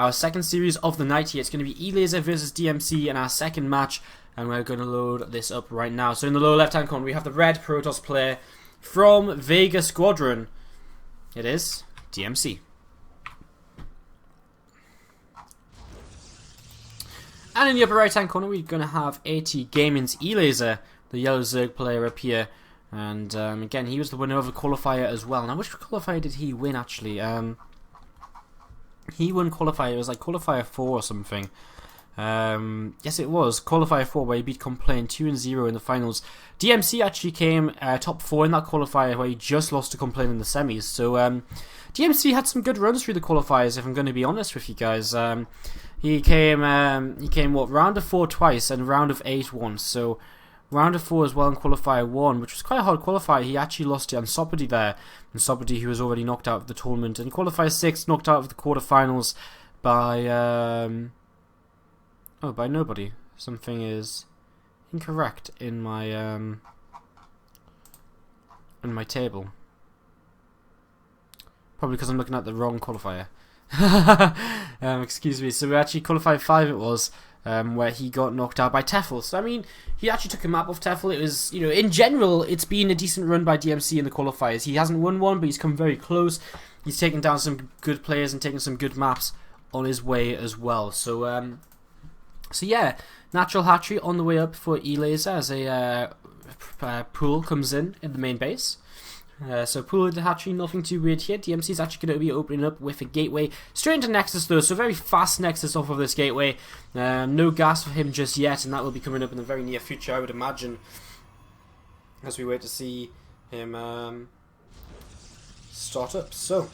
our second series of the night here. It's going to be Elazer versus DmC in our second match, and we're going to load this up right now. So in the lower left-hand corner, we have the red Protoss player from Vega Squadron. It is DmC. And in the upper right-hand corner, we're going to have AT Gaming's Elazer, the yellow Zerg player up here. And again, he was the winner of the qualifier as well. Now, which qualifier did he win, actually? He won qualifier, it was like qualifier 4 or something. Yes, it was qualifier 4, where he beat Complain 2-0 in the finals. DmC actually came top 4 in that qualifier, where he just lost to Complain in the semis. So DmC had some good runs through the qualifiers, if I'm going to be honest with you guys. He came what, round of 4 twice and round of 8 once. So round of 4 as well in qualifier 1, which was quite a hard qualifier. He actually lost to Ansopody there. Ansopody, who was already knocked out of the tournament. And qualifier 6, knocked out of the quarterfinals by by nobody. Something is incorrect in my table. Probably because I'm looking at the wrong qualifier. Excuse me. So we actually qualified 5 it was, where he got knocked out by Tefl. So I mean, he actually took a map off Tefl. It was, you know, in general, it's been a decent run by DmC in the qualifiers. He hasn't won one, but he's come very close. He's taken down some good players and taken some good maps on his way as well. So so yeah, natural hatchery on the way up for Elazer as a pool comes in the main base. So pool into hatchery, nothing too weird here. DmC is actually going to be opening up with a gateway straight into Nexus though, so very fast Nexus off of this gateway. No gas for him just yet, and that will be coming up in the very near future, I would imagine, as we wait to see him start up. So,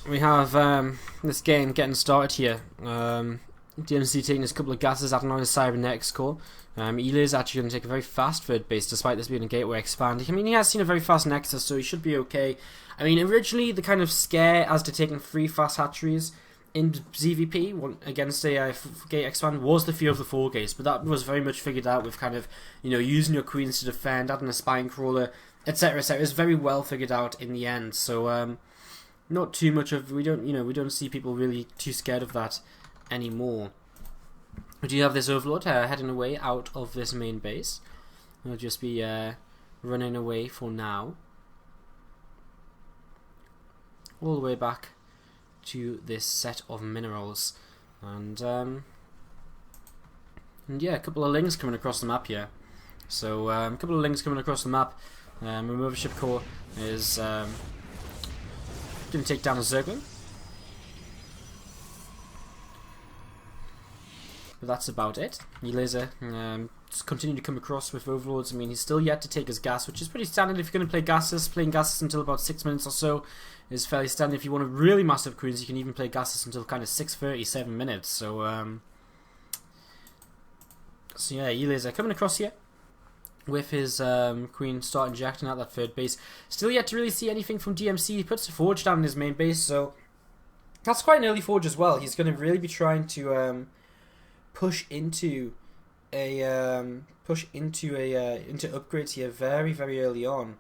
we have this game getting started here. DmC taking his couple of gases, adding on his Cybernetics core. Elazer actually going to take a very fast third base, despite this being a gateway expand. I mean, he has seen a very fast Nexus, so he should be okay. I mean, originally, the kind of scare as to taking 3 fast hatcheries in ZVP against a gate expand was the fear of the 4 gates, but that was very much figured out with kind of, you know, using your queens to defend, adding a spine crawler, etc., etc. It was very well figured out in the end, so not too much of, we don't see people really too scared of that anymore. We do have this Overlord heading away out of this main base. He'll just be running away for now, all the way back to this set of minerals, and yeah, a couple of links coming across the map here. So a couple of links coming across the map. Remover ship core is going to take down a Zergling. But that's about it. Elazer just continue to come across with Overlords. I mean, he's still yet to take his gas, which is pretty standard if you're going to play gases. Playing gases until about 6 minutes or so is fairly standard. If you want a really massive queens, you can even play gases until kind of 6:37 minutes. So yeah, Elazer coming across here with his queen start injecting out that third base. Still yet to really see anything from DmC. He puts a forge down in his main base, so that's quite an early forge as well. He's going to really be trying to push into upgrades here very, very early on.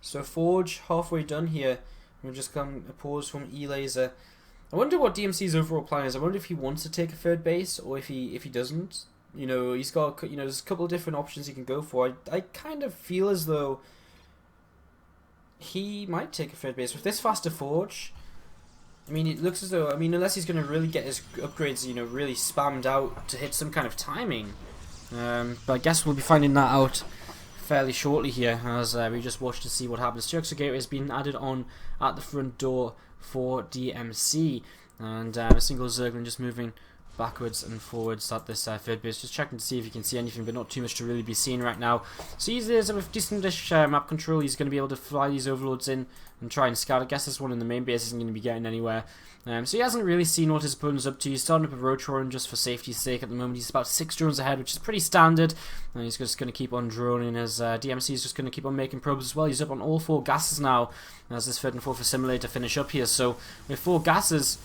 So forge halfway done here. We'll just come a pause from Elazer. I wonder what DmC's overall plan is. I wonder if he wants to take a third base or if he doesn't. You know, he's got, you know, there's a couple of different options he can go for. I kind of feel as though he might take a third base with this faster forge. I mean, it looks as though, I mean, unless he's going to really get his upgrades, you know, really spammed out to hit some kind of timing. But I guess we'll be finding that out fairly shortly here, as we just watch to see what happens. Structure Gateway has been added on at the front door for DmC, and a single Zergling just moving backwards and forwards at this third base, just checking to see if you can see anything, but not too much to really be seen right now. So Elazer with decentish map control, he's going to be able to fly these overlords in and try and scout. I guess this one in the main base isn't going to be getting anywhere. So he hasn't really seen what his opponent's up to. He's starting up a roach run just for safety's sake at the moment. He's about 6 drones ahead, which is pretty standard. And he's just going to keep on droning as DmC is just going to keep on making probes as well. He's up on all 4 gases now as this 3rd and 4th assimilator finish up here. So with 4 gases,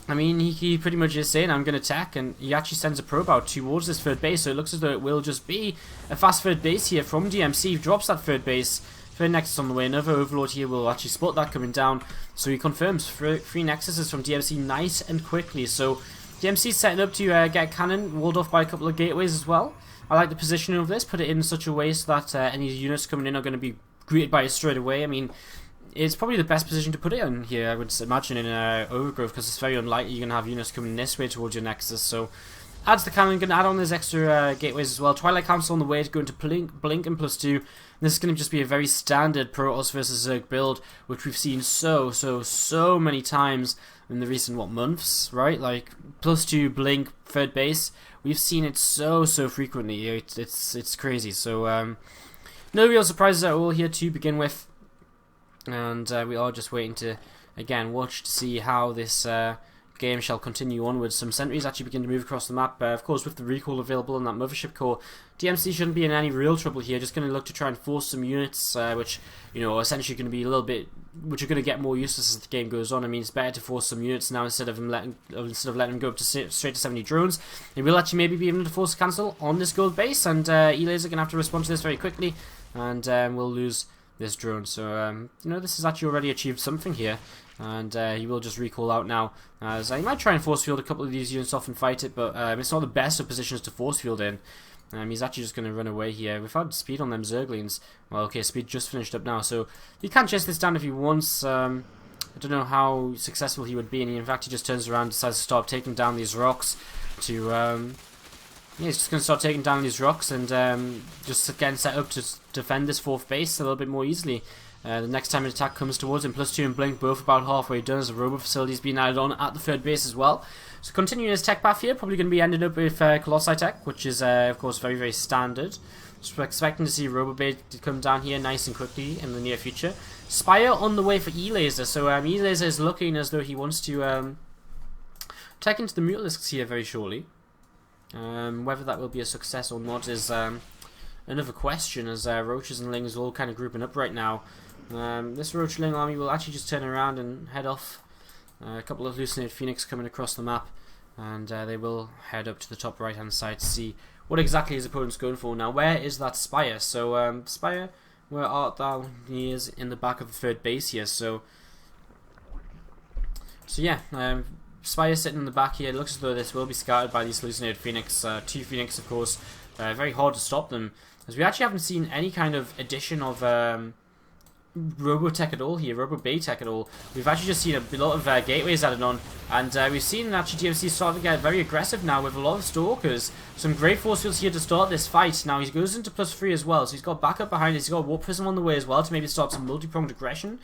I mean, he pretty much is saying, I'm going to attack, and he actually sends a probe out towards this 3rd base, so it looks as though it will just be a fast 3rd base here from DmC. He drops that 3rd base. 3rd Nexus on the way. Another Overlord here will actually spot that coming down. So he confirms 3 Nexuses from DmC nice and quickly. So DmC's setting up to get cannon walled off by a couple of gateways as well. I like the positioning of this. Put it in such a way so that any units coming in are going to be greeted by it straight away. I mean, it's probably the best position to put it in here, I would imagine, in Overgrowth, because it's very unlikely you're going to have units coming this way towards your Nexus. So adds the cannon, going to add on those extra gateways as well. Twilight Council on the way to go into Blink and +2. This is going to just be a very standard Protoss versus Zerg build, which we've seen so many times in the recent, months, right? Like, +2, Blink, 3rd base. We've seen it so frequently. It's crazy. So, no real surprises at all here to begin with. And we are just waiting to, again, watch to see how this game shall continue onwards. Some sentries actually begin to move across the map. Of course, with the recall available in that mothership core, DmC shouldn't be in any real trouble here. Just going to look to try and force some units, which, you know, are essentially going to be a little bit, which are going to get more useless as the game goes on. I mean, it's better to force some units now instead of letting them go up to straight to 70 drones. They will actually maybe be able to force a cancel on this gold base, and Elazer are going to have to respond to this very quickly, and we'll lose this drone. So you know, this has actually already achieved something here, and he will just recall out now, as he might try and force field a couple of these units off and fight it, but it's not the best of positions to force field in. He's actually just going to run away here. We've had speed on them Zerglings. Well, okay, speed just finished up now, so he can chase this down if he wants. I don't know how successful he would be, and in fact he just turns around and decides to start taking down these rocks to yeah, he's just going to start taking down these rocks and just again set up to defend this 4th base a little bit more easily. The next time an attack comes towards him, +2 and Blink both about halfway done, as a robot facility is being added on at the 3rd base as well. So continuing his tech path here, probably going to be ended up with Colossi tech, which is of course very standard. Just expecting to see Robobait to come down here nice and quickly in the near future. Spire on the way for Elazer, so Elazer is looking as though he wants to tech into the Mutalisks here very shortly. Whether that will be a success or not is another question, as Roaches and Lings are all kind of grouping up right now. This Roach Ling army will actually just turn around and head off. A couple of hallucinated Phoenix coming across the map, and they will head up to the top right hand side to see what exactly his opponent's going for. Now, where is that Spire? So Spire, where art thou? He is in the back of the 3rd base here. So yeah, Spire sitting in the back here. It looks as though this will be scattered by these hallucinated Phoenix. 2 Phoenix, of course. Very hard to stop them, as we actually haven't seen any kind of addition of Robotech at all here, Robobaytech at all. We've actually just seen a lot of gateways added on, and we've seen actually DmC starting to get very aggressive now with a lot of Stalkers. Some great force fields here to start this fight. Now he goes into +3 as well, so he's got backup behind us. He's got a Warp Prism on the way as well to maybe start some multi-pronged aggression,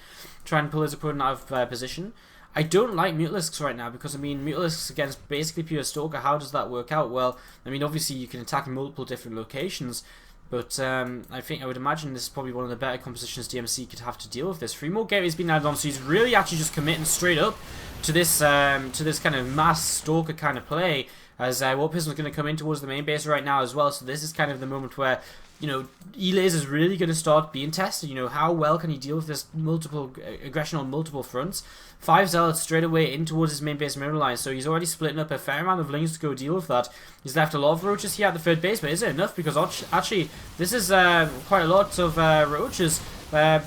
try and pull his opponent out of position. I don't like Mutalisks right now, because I mean, Mutalisks against basically pure Stalker, how does that work out? Well, I mean, obviously you can attack in multiple different locations, but I would imagine this is probably one of the better compositions DmC could have to deal with this. 3 more gateways being added on, so he's really actually just committing straight up to this kind of mass Stalker kind of play, as Warp Prism is going to come in towards the main base right now as well. So this is kind of the moment where, you know, Elazer is really going to start being tested. You know, how well can he deal with this multiple aggression on multiple fronts? 5 Zealots straight away in towards his main base mirror line, so he's already splitting up a fair amount of Lings to go deal with that. He's left a lot of Roaches here at the 3rd base, but is it enough? Because actually, this is quite a lot of Roaches.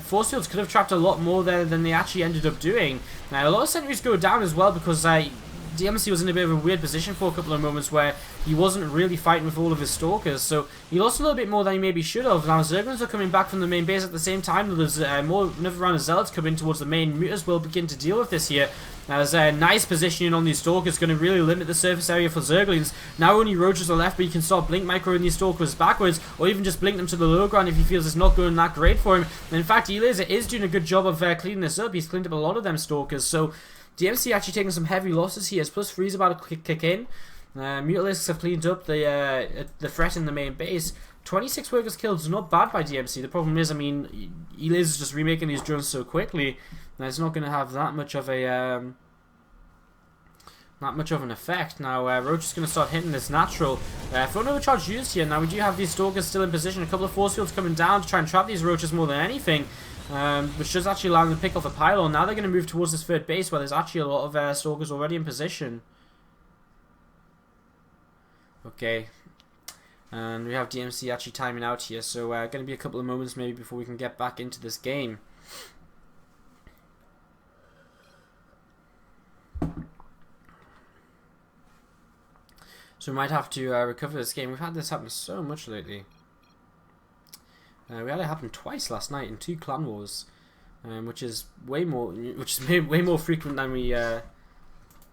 Force fields could have trapped a lot more there than they actually ended up doing. Now, a lot of sentries go down as well, because DmC was in a bit of a weird position for a couple of moments where he wasn't really fighting with all of his Stalkers, so he lost a little bit more than he maybe should have. Now Zerglings are coming back from the main base at the same time. There's another round of Zealots coming towards the main. Mutas will begin to deal with this here, as nice positioning on these Stalkers going to really limit the surface area for Zerglings. Now only Roaches are left, but you can start Blink microing these Stalkers backwards, or even just blink them to the low ground if he feels it's not going that great for him. And in fact, Elazer is doing a good job of cleaning this up. He's cleaned up a lot of them Stalkers, so DmC actually taking some heavy losses here. His +3 is about to kick in. Mutalisks have cleaned up the threat in the main base. 26 workers killed is not bad by DmC. The problem is, I mean, Elazer is just remaking these drones so quickly that it's not going to have that much of a an effect. Now, Roach is going to start hitting this natural. Front overcharge used here. Now, we do have these stalkers still in position. A couple of force fields coming down to try and trap these roaches more than anything, which does actually allow them to pick off a pylon. Now they're going to move towards this third base where there's actually a lot of stalkers already in position. Okay. And we have DmC actually timing out here, so going to be a couple of moments maybe before we can get back into this game. So we might have to recover this game. We've had this happen so much lately. We had it happen twice last night in 2 clan wars, which is way more frequent than we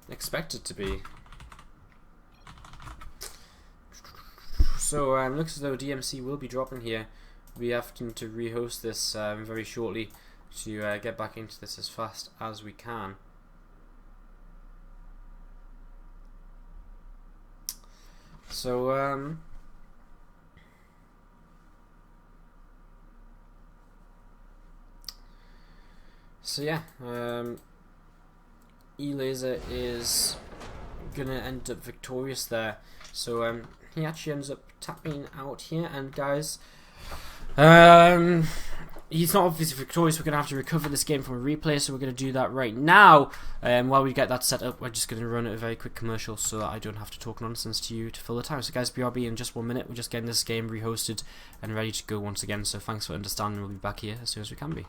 expected to be. So looks as though DmC will be dropping here. We have to rehost this very shortly to get back into this as fast as we can. So yeah, Elazer is gonna end up victorious there. So he actually ends up tapping out here, and guys, he's not obviously victorious. We're going to have to recover this game from a replay, so we're going to do that right now. While we get that set up, we're just going to run a very quick commercial so that I don't have to talk nonsense to you to fill the time. So guys, BRB in just 1 minute. We're just getting this game rehosted and ready to go once again, so thanks for understanding. We'll be back here as soon as we can be.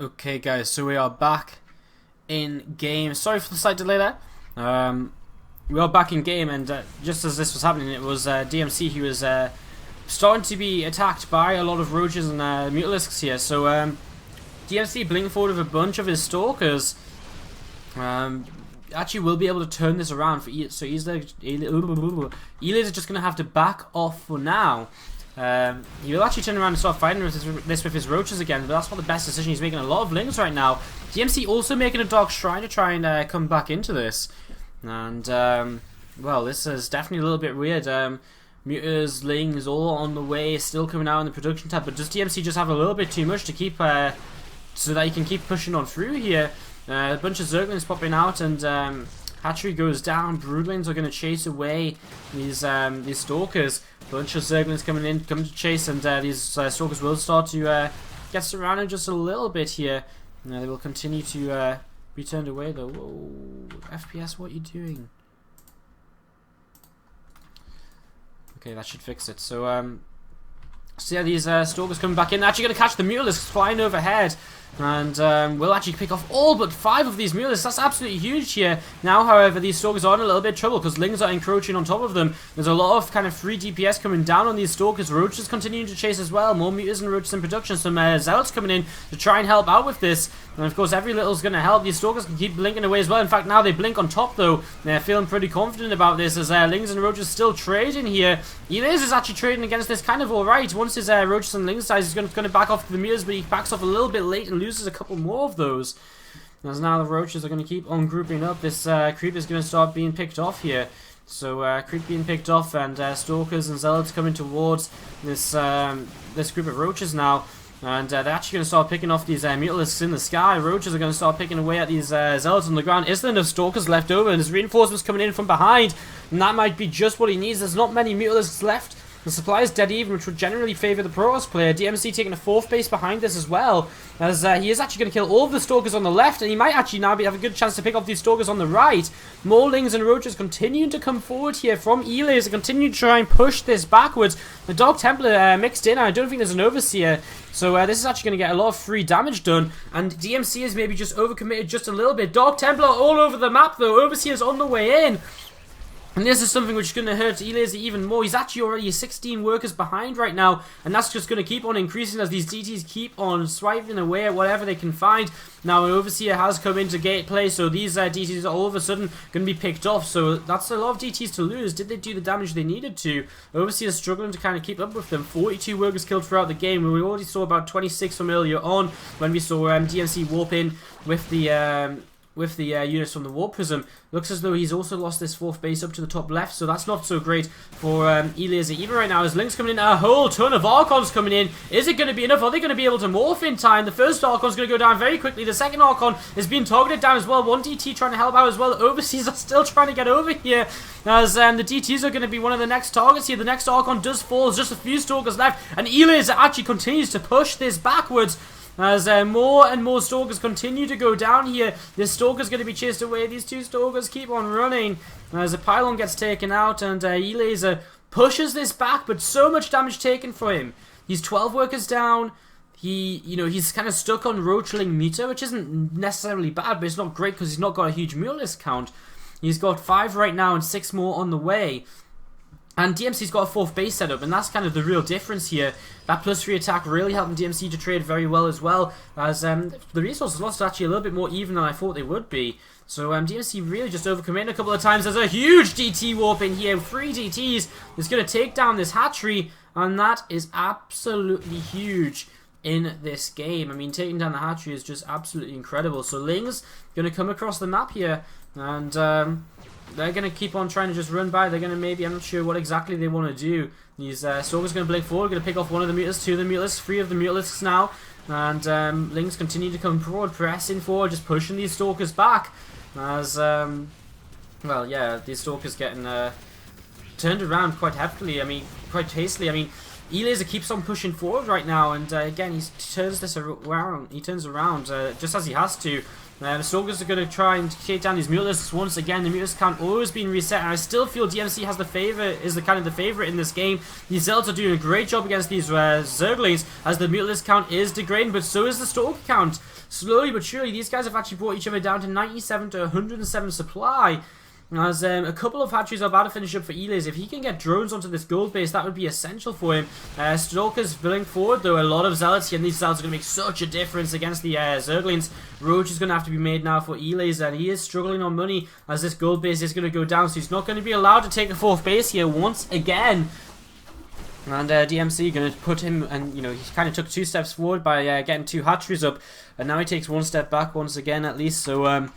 Okay guys, so we are back in game. Sorry for the slight delay there. We are back in game, and just as this was happening, it was DmC who was starting to be attacked by a lot of roaches and mutalisks here. So DmC blinking forward with a bunch of his stalkers. Actually will be able to turn this around for so Elazer is just going to have to back off for now. He will actually turn around and start fighting with this with his roaches again, but that's not the best decision. He's making a lot of lings right now. DmC also making a Dark Shrine to try and come back into this. And, well, this is definitely a little bit weird. Muter's ling is all on the way, still coming out in the production tab, but does DmC just have a little bit too much to keep, so that he can keep pushing on through here? A bunch of Zerglings popping out, and Hatchery goes down. Broodlings are going to chase away these stalkers. Bunch of Zerglings coming to chase, and these stalkers will start to gets surrounded just a little bit here. They will continue to be turned away though. Whoa, FPS, what are you doing? Okay, that should fix it. So yeah, these stalkers coming back in. They're actually going to catch the Mutalisks flying overhead. And we'll actually pick off all but 5 of these Mutalisks. That's absolutely huge here. Now, however, these stalkers are in a little bit of trouble because Lings are encroaching on top of them. There's a lot of kind of free DPS coming down on these stalkers. Roaches continuing to chase as well. More Mutas and Roaches in production. Some Zealots coming in to try and help out with this. And of course, every little's going to help. These stalkers can keep blinking away as well. In fact, now they blink on top though. They're feeling pretty confident about this as Lings and Roaches still trading here. Elazer is actually trading against this kind of alright. Once his Roaches and Lings dies, he's going to back off to the Mutas, but he backs off a little bit late and loses a couple more of those. As now the Roaches are going to keep on grouping up. This creep is going to start being picked off here. So creep being picked off and stalkers and zealots coming towards this this group of Roaches now. And they're actually going to start picking off these Mutalisks in the sky. Roaches are going to start picking away at these zealots on the ground. Is there enough stalkers left over? And there's reinforcements coming in from behind. And that might be just what he needs. There's not many Mutalisks left. The supply is dead even, which would generally favour the Protoss player. DmC taking a 4th base behind this as well, as he is actually going to kill all of the Stalkers on the left, and he might actually now have a good chance to pick off these Stalkers on the right. More Lings and Roaches continuing to come forward here from Elazer, continue to try and push this backwards. The Dark Templar mixed in, I don't think there's an Overseer, so this is actually going to get a lot of free damage done, and DmC is maybe just overcommitted just a little bit. Dark Templar all over the map though, Overseer's on the way in. And this is something which is going to hurt Elazer even more. He's actually already 16 workers behind right now, and that's just going to keep on increasing as these DTs keep on swiping away at whatever they can find. Now an Overseer has come into gameplay, so these DTs are all of a sudden going to be picked off, so that's a lot of DTs to lose. Did they do the damage they needed to? Overseer is struggling to kind of keep up with them. 42 workers killed throughout the game. We already saw about 26 from earlier on when we saw DmC warp in with the units from the Warp Prism. Looks as though he's also lost this 4th base up to the top left, so that's not so great for Elazer. Even right now, as Link's coming in, a whole ton of Archons coming in. Is it going to be enough? Are they going to be able to morph in time? The first Archon's going to go down very quickly. The second Archon is being targeted down as well. One DT trying to help out as well. The Overseas are still trying to get over here, as the DTs are going to be one of the next targets here. The next Archon does fall. There's just a few Stalkers left, and Elazer actually continues to push this backwards. As more and more Stalkers continue to go down here. This Stalker's going to be chased away. These 2 Stalkers keep on running. As a pylon gets taken out, and Elazer pushes this back, but so much damage taken for him. He's 12 workers down. He's kind of stuck on Roachling meter, which isn't necessarily bad, but it's not great because he's not got a huge Mutalisk count. He's got 5 right now and 6 more on the way. And DmC's got a 4th base set up, and that's kind of the real difference here. That +3 attack really helping DmC to trade very well as well, as the resources lost are actually a little bit more even than I thought they would be. So DmC really just overcommitting a couple of times. There's a huge DT warp in here, 3 DTs. It's going to take down this hatchery, and that is absolutely huge in this game. I mean, taking down the hatchery is just absolutely incredible. So Ling's going to come across the map here, and they're going to keep on trying to just run by. They're going to maybe, I'm not sure what exactly they want to do. These Stalkers going to blink forward, going to pick off one of the Mutalisks, 2 of the Mutalisks, 3 of the Mutalisks now. And Lings continue to come forward, pressing forward, just pushing these Stalkers back. As, well, yeah, these Stalkers getting turned around quite heavily, quite hastily. I mean, Elazer keeps on pushing forward right now, and again, he turns this around. He turns around just as he has to. The Stalkers are going to try and take down these Mutalisks once again. The Mutalisk count always being reset, and I still feel DmC has the favourite in this game. These Zealots are doing a great job against these Zerglings, as the Mutalisk count is degrading, but so is the Stalker count. Slowly but surely, these guys have actually brought each other down to 97 to 107 supply. As a couple of hatcheries are about to finish up for Elazer. If he can get drones onto this gold base, that would be essential for him. Stalkers blink forward though, a lot of Zealots here, and these Zealots are going to make such a difference against the Zerglings. Roach is going to have to be made now for Elazer, and he is struggling on money as this gold base is going to go down, so he's not going to be allowed to take a 4th base here once again. And DmC going to put him, and he kind of took 2 steps forward by getting 2 hatcheries up, and now he takes 1 step back once again at least, so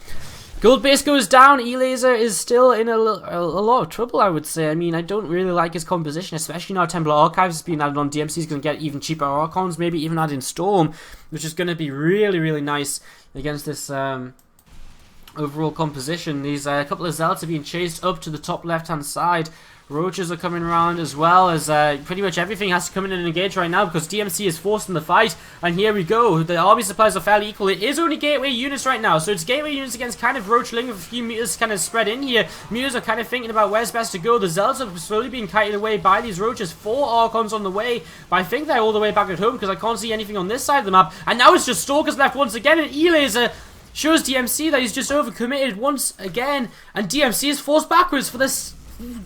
gold base goes down. Elazer is still in a lot of trouble, I would say. I mean, I don't really like his composition, especially now Templar Archives is being added on. DmC is going to get even cheaper Archons, maybe even add in Storm, which is going to be really, really nice against this overall composition. These couple of Zealots are being chased up to the top left-hand side. Roaches are coming around as well, as pretty much everything has to come in and engage right now because DmC is forced in the fight. And here we go. The army supplies are fairly equal. It is only gateway units right now, so it's gateway units against kind of roachling with a few meters kind of spread in here. Meters are kind of thinking about where's best to go. The Zealots are slowly being kited away by these roaches. 4 Archons on the way, but I think they're all the way back at home because I can't see anything on this side of the map. And now it's just Stalkers left once again, and Elazer shows DmC that he's just overcommitted once again, and DmC is forced backwards for this.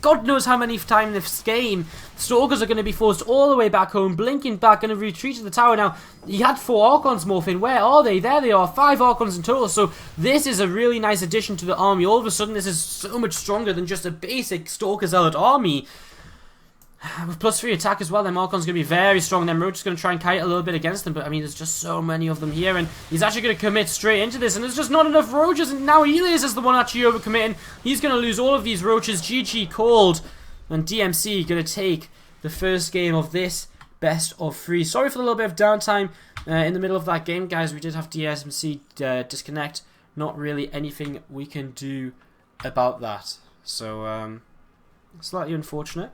God knows how many times this game. Stalkers are going to be forced all the way back home, blinking back, going to retreat to the tower now. He had 4 Archons morph in. Where are they? There they are. 5 Archons in total. So this is a really nice addition to the army. All of a sudden, this is so much stronger than just a basic Stalker Zealot army. With +3 attack as well, then Archon's going to be very strong. Then Roach is going to try and kite a little bit against them. But, I mean, there's just so many of them here. And he's actually going to commit straight into this. And there's just not enough Roaches. And now Elazer is the one actually overcommitting. He's going to lose all of these Roaches. GG called. And DmC going to take the first game of this best of 3. Sorry for the little bit of downtime in the middle of that game, guys. We did have DmC disconnect. Not really anything we can do about that. So, slightly unfortunate.